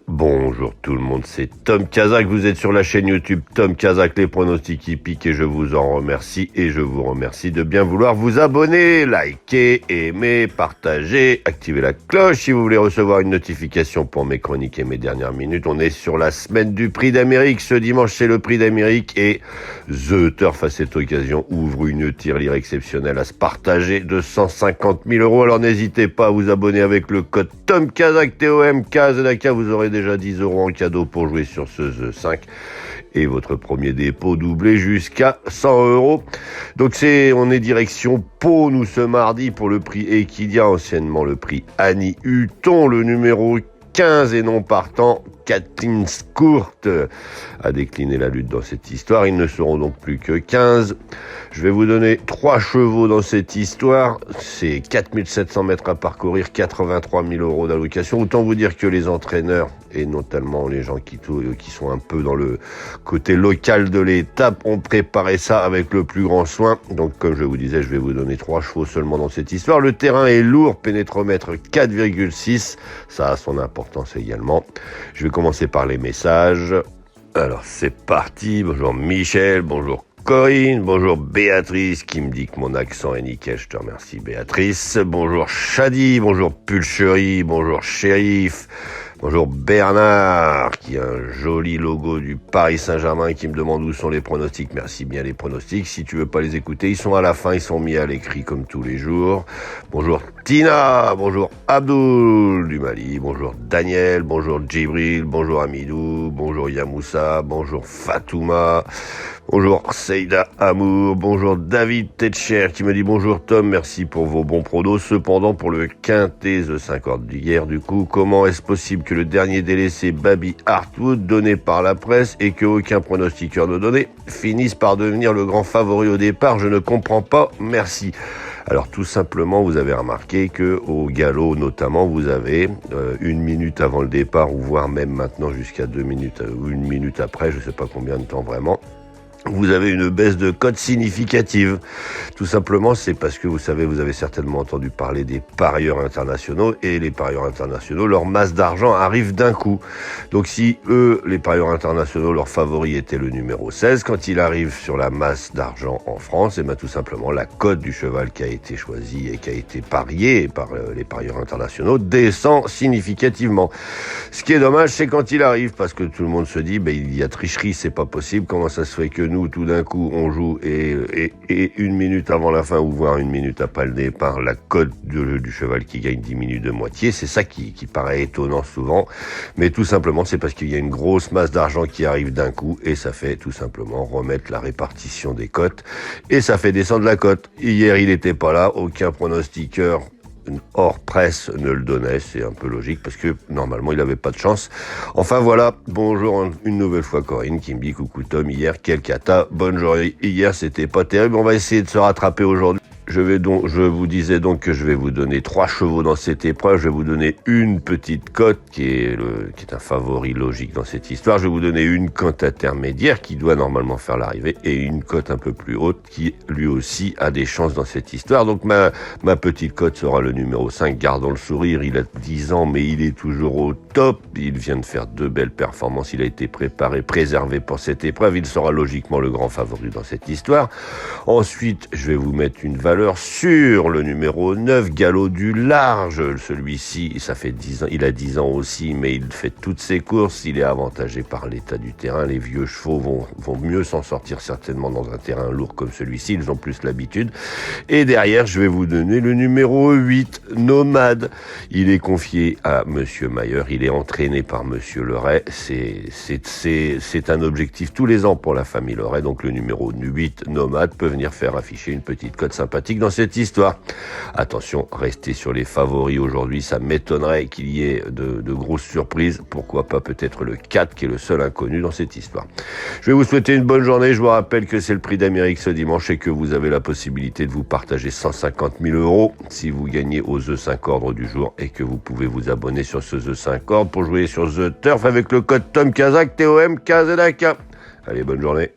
Bonjour tout le monde, c'est Tom Kazak, vous êtes sur la chaîne YouTube Tom Kazak, les pronostics hippiques, et je vous en remercie, et je vous remercie de bien vouloir vous abonner, liker, aimer, partager, activer la cloche si vous voulez recevoir une notification pour mes chroniques et mes dernières minutes. On est sur la semaine du Prix d'Amérique, ce dimanche c'est le Prix d'Amérique, et The Turf à cette occasion ouvre une tirelire exceptionnelle à se partager de 150 000 €. Alors n'hésitez pas à vous abonner avec le code Tom Kazak, TOMKZK, vous aurez déjà 10 € en cadeau pour jouer sur ce The 5 et votre premier dépôt doublé jusqu'à 100 €. Donc on est direction Pau, nous, ce mardi, pour le prix Equidia, anciennement le prix Annie Hutton, le numéro 15 et non partant, Kathleen Scourt a décliné la lutte dans cette histoire. Ils ne seront donc plus que 15. Je vais vous donner 3 chevaux dans cette histoire. C'est 4700 mètres à parcourir, 83 000 € d'allocation. Autant vous dire que les entraîneurs, et notamment les gens qui sont un peu dans le côté local de l'étape, ont préparé ça avec le plus grand soin. Donc, comme je vous disais, je vais vous donner 3 chevaux seulement dans cette histoire. Le terrain est lourd, pénétromètre 4,6. Ça a son importance également. Je vais commencer par les messages. Alors, c'est parti. Bonjour Michel, bonjour Corinne, bonjour Béatrice qui me dit que mon accent est nickel, je te remercie Béatrice. Bonjour Shadi, bonjour Pulcherie, bonjour Shérif. Bonjour Bernard, qui a un joli logo du Paris Saint-Germain, qui me demande où sont les pronostics. Merci bien les pronostics. Si tu veux pas les écouter, ils sont à la fin, ils sont mis à l'écrit comme tous les jours. Bonjour Tina, bonjour Abdoul du Mali, bonjour Daniel, bonjour Djibril, bonjour Amidou, bonjour Yamoussa, bonjour Fatouma, bonjour Seida Amour, bonjour David Tetcher qui me dit bonjour Tom, merci pour vos bons pronos. Cependant, pour le quintet The 50 d'hier, du coup, comment est-ce possible que le dernier délaissé Baby Hartwood, donné par la presse et que aucun pronostiqueur ne donnait, finisse par devenir le grand favori au départ? Je ne comprends pas, merci. Alors tout simplement, vous avez remarqué que au galop notamment, vous avez 1 minute avant le départ, ou voire même maintenant jusqu'à 2 minutes ou 1 minute après, je ne sais pas combien de temps vraiment, vous avez une baisse de cote significative. Tout simplement, c'est parce que vous savez, vous avez certainement entendu parler des parieurs internationaux, et les parieurs internationaux, leur masse d'argent arrive d'un coup. Donc si eux, les parieurs internationaux, leur favori était le numéro 16, quand il arrive sur la masse d'argent en France, et bien tout simplement la cote du cheval qui a été choisi et qui a été parié par les parieurs internationaux descend significativement. Ce qui est dommage, c'est quand il arrive, parce que tout le monde se dit, il y a tricherie, c'est pas possible, comment ça se fait que nous, tout d'un coup, on joue et 1 minute avant la fin, ou voire 1 minute après le départ, la cote du cheval qui gagne diminue de moitié. C'est ça qui paraît étonnant souvent, mais tout simplement c'est parce qu'il y a une grosse masse d'argent qui arrive d'un coup, et ça fait tout simplement remettre la répartition des cotes, et ça fait descendre la cote. Hier il n'était pas là, aucun pronostiqueur hors presse ne le donnait, c'est un peu logique parce que normalement il n'avait pas de chance. Enfin voilà, bonjour une nouvelle fois Corinne qui me dit coucou Tom, hier quel cata, bonne journée, hier c'était pas terrible, on va essayer de se rattraper aujourd'hui. Je vous disais donc que je vais vous donner 3 chevaux dans cette épreuve. Je vais vous donner une petite cote qui est un favori logique dans cette histoire. Je vais vous donner une cote intermédiaire qui doit normalement faire l'arrivée, et une cote un peu plus haute qui lui aussi a des chances dans cette histoire. Donc ma petite cote sera le numéro 5, Gardons le sourire. Il a 10 ans mais il est toujours au top. Il vient de faire 2 belles performances. Il a été préservé pour cette épreuve. Il sera logiquement le grand favori dans cette histoire. Ensuite, je vais vous mettre une valeur sur le numéro 9, Galop du Large. Celui-ci, ça fait 10 ans, il a 10 ans aussi, mais il fait toutes ses courses, il est avantagé par l'état du terrain. Les vieux chevaux vont mieux s'en sortir certainement dans un terrain lourd comme celui-ci, ils ont plus l'habitude. Et derrière, je vais vous donner le numéro 8, Nomade. Il est confié à Monsieur Mayer, il est entraîné par Monsieur Leray. C'est un objectif tous les ans pour la famille Leray, donc le numéro 8, Nomade, peut venir faire afficher une petite cote sympathique dans cette histoire. Attention, restez sur les favoris aujourd'hui, ça m'étonnerait qu'il y ait de grosses surprises. Pourquoi pas peut-être le 4 qui est le seul inconnu dans cette histoire. Je vais vous souhaiter une bonne journée. Je vous rappelle que c'est le Prix d'Amérique ce dimanche et que vous avez la possibilité de vous partager 150 000 € si vous gagnez au The 5 ordre du jour, et que vous pouvez vous abonner sur ce The 5 ordre pour jouer sur The Turf avec le code Tom Kazak, TOMKZK. Allez, bonne journée.